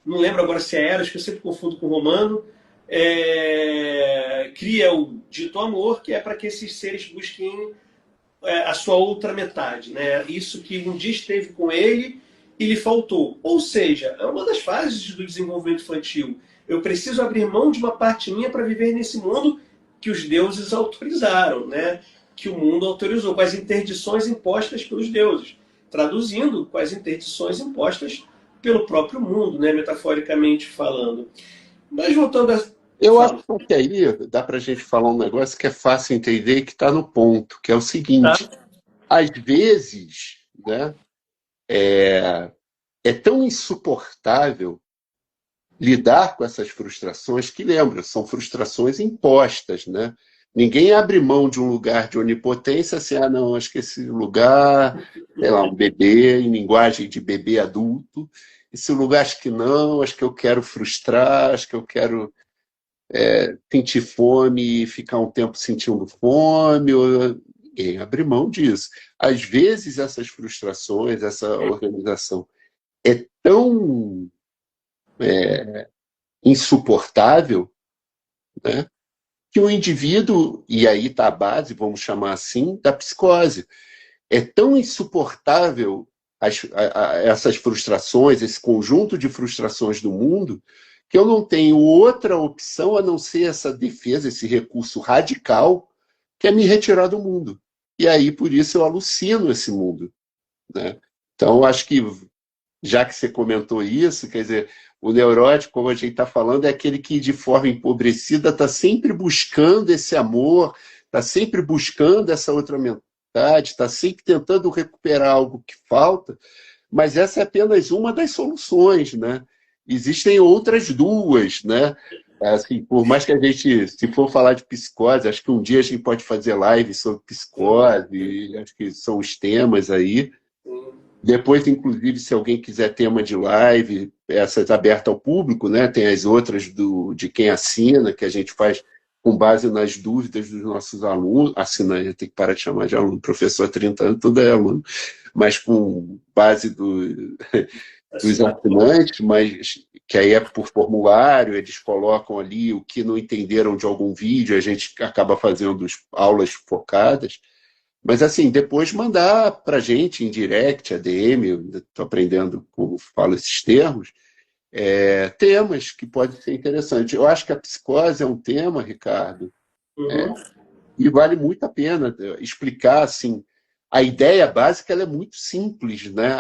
não lembro agora se é Eros, que eu sempre confundo com o romano, cria o dito amor, que é para que esses seres busquem a sua outra metade. Né? Isso que um dia esteve com ele e lhe faltou. Ou seja, é uma das fases do desenvolvimento infantil. Eu preciso abrir mão de uma parte minha para viver nesse mundo que os deuses autorizaram, né? Que o mundo autorizou, com as interdições impostas pelos deuses. Traduzindo, com as interdições impostas pelo próprio mundo, né? Metaforicamente falando. Mas voltando a... Eu acho que aí dá para a gente falar um negócio que é fácil entender e que está no ponto, que é o seguinte. Tá? Às vezes, né, é tão insuportável lidar com essas frustrações que, lembra, são frustrações impostas, né? Ninguém abre mão de um lugar de onipotência assim, não, acho que esse lugar, sei lá, um bebê, em linguagem de bebê adulto, esse lugar acho que não, acho que eu quero frustrar, acho que eu quero sentir fome e ficar um tempo sentindo fome, ninguém abre mão disso. Às vezes essas frustrações, essa organização é tão insuportável, né, que o indivíduo, e aí está a base, vamos chamar assim, da psicose. É tão insuportável essas frustrações, esse conjunto de frustrações do mundo, que eu não tenho outra opção a não ser essa defesa, esse recurso radical, que é me retirar do mundo. E aí, por isso, eu alucino esse mundo. né? Então, acho que, já que você comentou isso, quer dizer, o neurótico, como a gente está falando, é aquele que, de forma empobrecida, está sempre buscando esse amor, está sempre buscando essa outra metade, está sempre tentando recuperar algo que falta, mas essa é apenas uma das soluções, né? Existem outras duas, né? Assim, por mais que a gente, se for falar de psicose, acho que um dia a gente pode fazer live sobre psicose, acho que são os temas aí. Depois, inclusive, se alguém quiser tema de live, essas abertas ao público, né? Tem as outras de quem assina, que a gente faz com base nas dúvidas dos nossos alunos. Assina, tem que parar de chamar de aluno, professor há 30 anos, tudo é aluno, mas com base dos assinantes, mas que aí é por formulário, eles colocam ali o que não entenderam de algum vídeo, a gente acaba fazendo aulas focadas. Mas, assim, depois mandar para a gente em direct, ADM, estou aprendendo como falo esses termos, temas que podem ser interessantes. Eu acho que a psicose é um tema, Ricardo, Uhum. e vale muito a pena explicar, assim, a ideia básica ela é muito simples, né?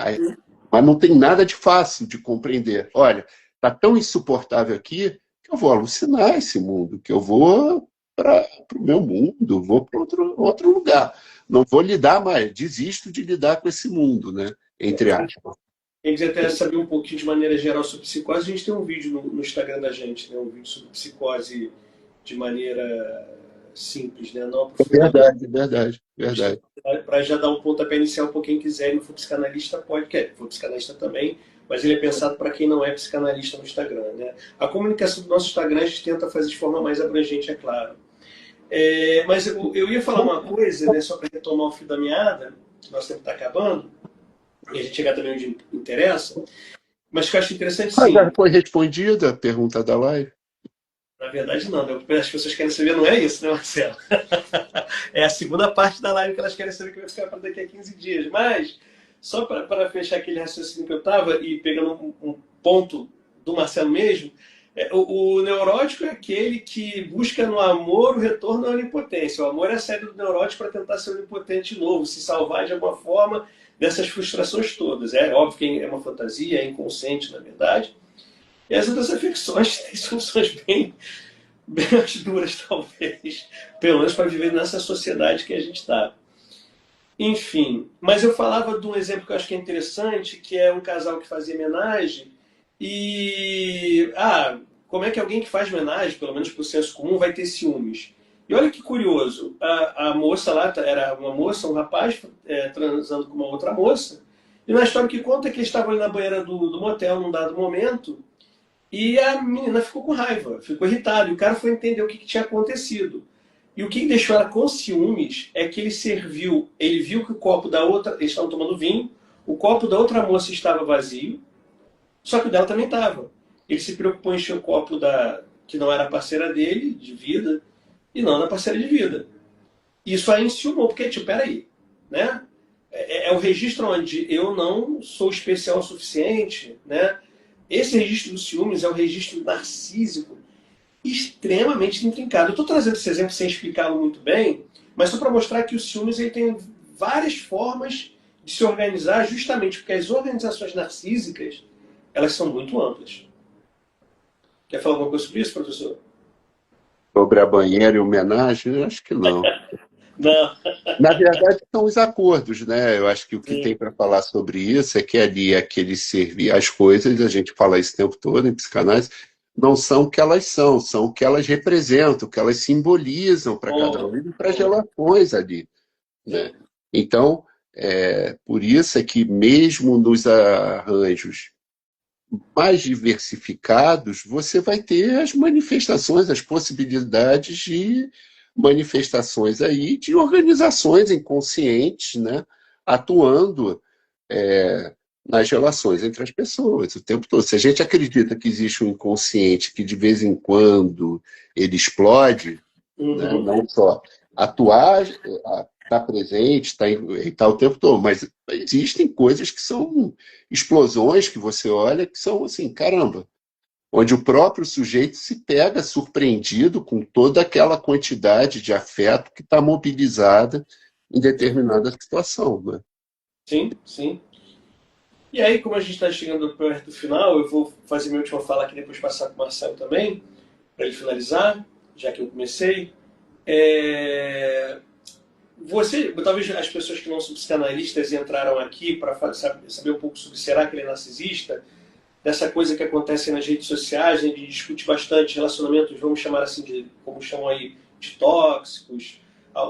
Mas não tem nada de fácil de compreender. Olha, está tão insuportável aqui que eu vou alucinar esse mundo, que eu vou para o meu mundo, vou para outro lugar. Não vou lidar mais, desisto de lidar com esse mundo, né? Entre aspas. Quem quiser até saber um pouquinho de maneira geral sobre psicose, a gente tem um vídeo no Instagram da gente, né? Um vídeo sobre psicose de maneira simples, né? Não aprofundadamente. Verdade, verdade, verdade. Para já dar um pontapé inicial para quem quiser e não for psicanalista, pode, quer, for psicanalista também, mas ele é pensado para quem não é psicanalista no Instagram, né? A comunicação do nosso Instagram a gente tenta fazer de forma mais abrangente, é claro. Mas eu ia falar uma coisa, né, só para retomar o fio da meada, que nosso tempo está acabando, e a gente chegar também onde interessa, mas que eu acho interessante Ah, sim. já foi respondida a pergunta da live? Na verdade, não, né? As pessoas querem saber, não é isso, né, Marcelo? É a segunda parte da live que elas querem saber que vai ficar para daqui a 15 dias. Mas, só para fechar aquele raciocínio que eu estava e pegando um ponto do Marcelo mesmo, o neurótico é aquele que busca no amor o retorno à onipotência. O amor é a saída do neurótico para tentar ser onipotente de novo, se salvar de alguma forma dessas frustrações todas. É óbvio que é uma fantasia, é inconsciente, na verdade. E as outras afecções têm soluções bem mais duras, talvez. Pelo menos para viver nessa sociedade que a gente está. Enfim, mas eu falava de um exemplo que eu acho que é interessante, que é um casal que fazia homenagem e... como é que alguém que faz homenagem, pelo menos por senso comum, vai ter ciúmes? E olha que curioso, a moça lá, era uma moça, um rapaz transando com uma outra moça, e na história que conta é que eles estavam ali na banheira do motel num dado momento, e a menina ficou com raiva, ficou irritada, e o cara foi entender o que tinha acontecido. E o que deixou ela com ciúmes é que ele viu que o copo da outra, eles estavam tomando vinho, o copo da outra moça estava vazio, só que o dela também estava. Ele se preocupou em encher o copo que não era a parceira dele, de vida, e não da parceira de vida. Isso aí enciumou, porque, tipo, peraí, né? É o registro onde eu não sou especial o suficiente, né? Esse registro dos ciúmes é um registro narcísico extremamente intrincado. Eu estou trazendo esse exemplo sem explicá-lo muito bem, mas só para mostrar que o ciúmes ele tem várias formas de se organizar, justamente porque as organizações narcísicas elas são muito amplas. Quer falar alguma coisa sobre isso, professor? Sobre a banheira e homenagem? Acho que não. Não. Na verdade, são os acordos, né? Eu acho que o que Sim. tem para falar sobre isso é que ali aquele servir as coisas, a gente fala isso o tempo todo em psicanálise, não são o que elas são o que elas representam, o que elas simbolizam para cada um e para as relações ali, né? Então, por isso é que mesmo nos arranjos mais diversificados, você vai ter as manifestações, as possibilidades de manifestações aí de organizações inconscientes, né, atuando nas relações entre as pessoas o tempo todo. Se a gente acredita que existe um inconsciente que de vez em quando ele explode, né, não só atuar, estar presente, estar o tempo todo, mas existem coisas que são explosões que você olha que são assim, caramba, onde o próprio sujeito se pega surpreendido com toda aquela quantidade de afeto que está mobilizada em determinada situação, né? Sim, sim. E aí, como a gente está chegando perto do final, eu vou fazer minha última fala aqui, depois passar para o Marcelo também, para ele finalizar, já que eu comecei. É... Talvez as pessoas que não são psicanalistas e entraram aqui para saber um pouco sobre será que ele é narcisista, dessa coisa que acontece nas redes sociais, a gente discute bastante relacionamentos, vamos chamar assim, de, como chamam aí, de tóxicos,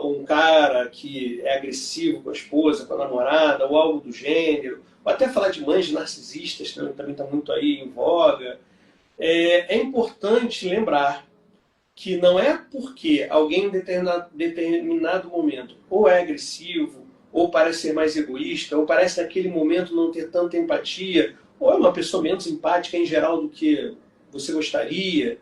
um cara que é agressivo com a esposa, com a namorada, ou algo do gênero, ou até falar de mães narcisistas, também está muito aí em voga. É importante lembrar que não é porque alguém em determinado momento ou é agressivo, ou parece ser mais egoísta, ou parece naquele momento não ter tanta empatia, ou é uma pessoa menos empática em geral do que você gostaria,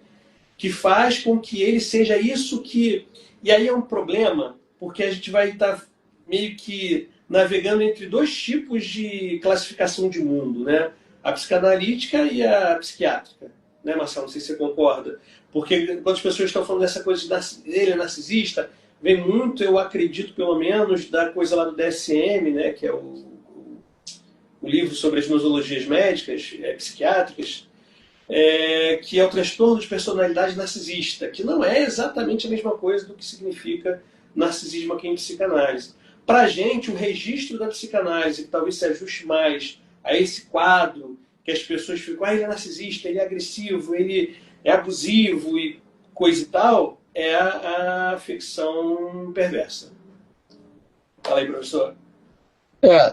que faz com que ele seja isso que. E aí é um problema, porque a gente vai estar meio que navegando entre dois tipos de classificação de mundo, né? A psicanalítica e a psiquiátrica, né, Marcelo? Não sei se você concorda. Porque quando as pessoas estão falando dessa coisa de ele é narcisista, vem muito, eu acredito, pelo menos, da coisa lá do DSM, né, que é o livro sobre as nosologias médicas, psiquiátricas, que é o transtorno de personalidade narcisista, que não é exatamente a mesma coisa do que significa narcisismo aqui em psicanálise. Para a gente, o registro da psicanálise, que talvez se ajuste mais a esse quadro, que as pessoas ficam, ele é narcisista, ele é agressivo, ele é abusivo e coisa e tal, é a afecção perversa. Fala aí, professor.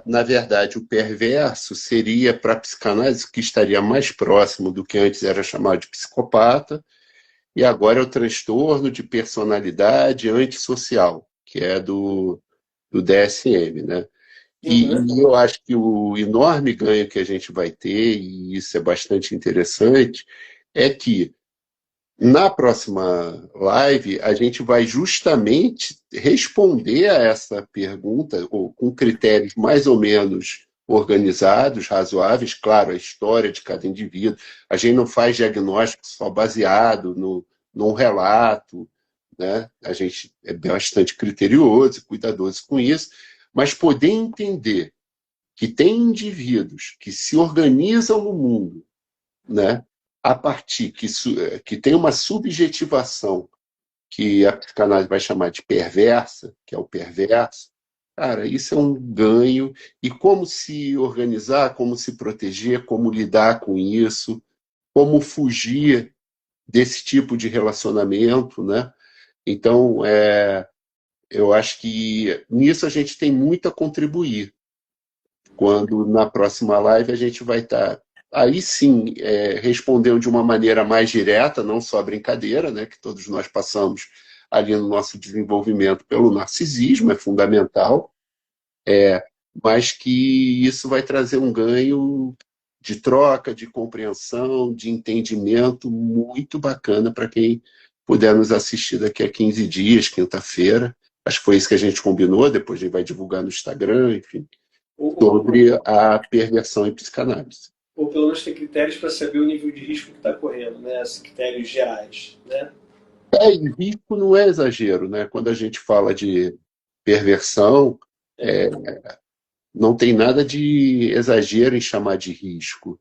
Na verdade, o perverso seria para a psicanálise que estaria mais próximo do que antes era chamado de psicopata, e agora é o transtorno de personalidade antissocial, que é do DSM, né? Uhum. E eu acho que o enorme ganho que a gente vai ter, e isso é bastante interessante, é que na próxima live a gente vai justamente responder a essa pergunta com critérios mais ou menos organizados, razoáveis, claro, a história de cada indivíduo. A gente não faz diagnóstico só baseado num relato, né? A gente é bastante criterioso e cuidadoso com isso, mas poder entender que tem indivíduos que se organizam no mundo, né, a partir que tem uma subjetivação que a psicanálise vai chamar de perversa, que é o perverso, cara, isso é um ganho. E como se organizar, como se proteger, como lidar com isso, como fugir desse tipo de relacionamento, né? Então, eu acho que nisso a gente tem muito a contribuir. Quando na próxima live a gente vai estar, aí sim, respondendo de uma maneira mais direta, não só a brincadeira, né, que todos nós passamos ali no nosso desenvolvimento pelo narcisismo, é fundamental, mas que isso vai trazer um ganho de troca, de compreensão, de entendimento muito bacana para quem puder nos assistir daqui a 15 dias, quinta-feira. Acho que foi isso que a gente combinou, depois a gente vai divulgar no Instagram, enfim, Ou, sobre a perversão em psicanálise. ou pelo menos ter critérios para saber o nível de risco que está correndo, né? Esses critérios gerais, né? E risco não é exagero, né? Quando a gente fala de perversão, É. não tem nada de exagero em chamar de risco.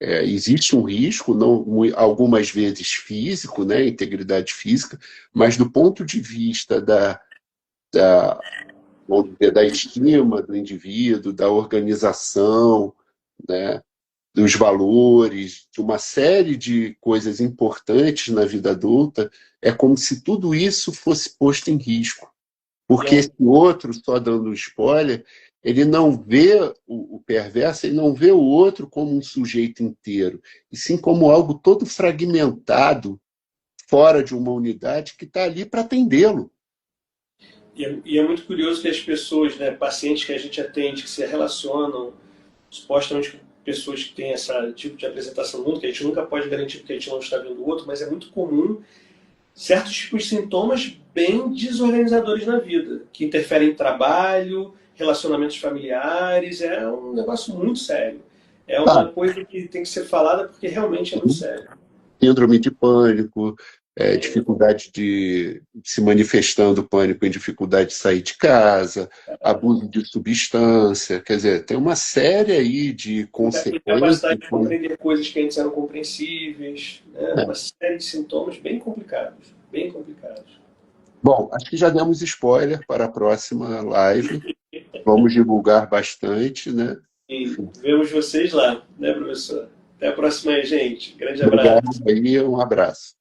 Existe um risco, não, algumas vezes físico, né? Integridade física, mas do ponto de vista da, vamos dizer, da estima do indivíduo, da organização, né? Dos valores, de uma série de coisas importantes na vida adulta, é como se tudo isso fosse posto em risco. E Porque é, esse outro, só dando um spoiler, ele não vê o perverso, ele não vê o outro como um sujeito inteiro, e sim como algo todo fragmentado, fora de uma unidade que está ali para atendê-lo. e é muito curioso que as pessoas, né, pacientes que a gente atende, que se relacionam supostamente com pessoas que têm esse tipo de apresentação no mundo, que a gente nunca pode garantir porque a gente não está vendo o outro, mas é muito comum certos tipos de sintomas bem desorganizadores na vida, que interferem em trabalho, relacionamentos familiares, é um negócio muito sério. É Ah, uma coisa que tem que ser falada porque realmente é muito sério. síndrome de pânico, dificuldade de se manifestando pânico em dificuldade de sair de casa, abuso de substância, quer dizer, tem uma série aí de consequências. Incapacidade de compreender coisas que antes eram compreensíveis, né? Uma série de sintomas bem complicados, bem complicados. Bom, acho que já demos spoiler para a próxima live. Vamos divulgar bastante, né? E vemos vocês lá, né, professor? Até a próxima aí, gente. Grande Obrigado abraço. aí, um abraço.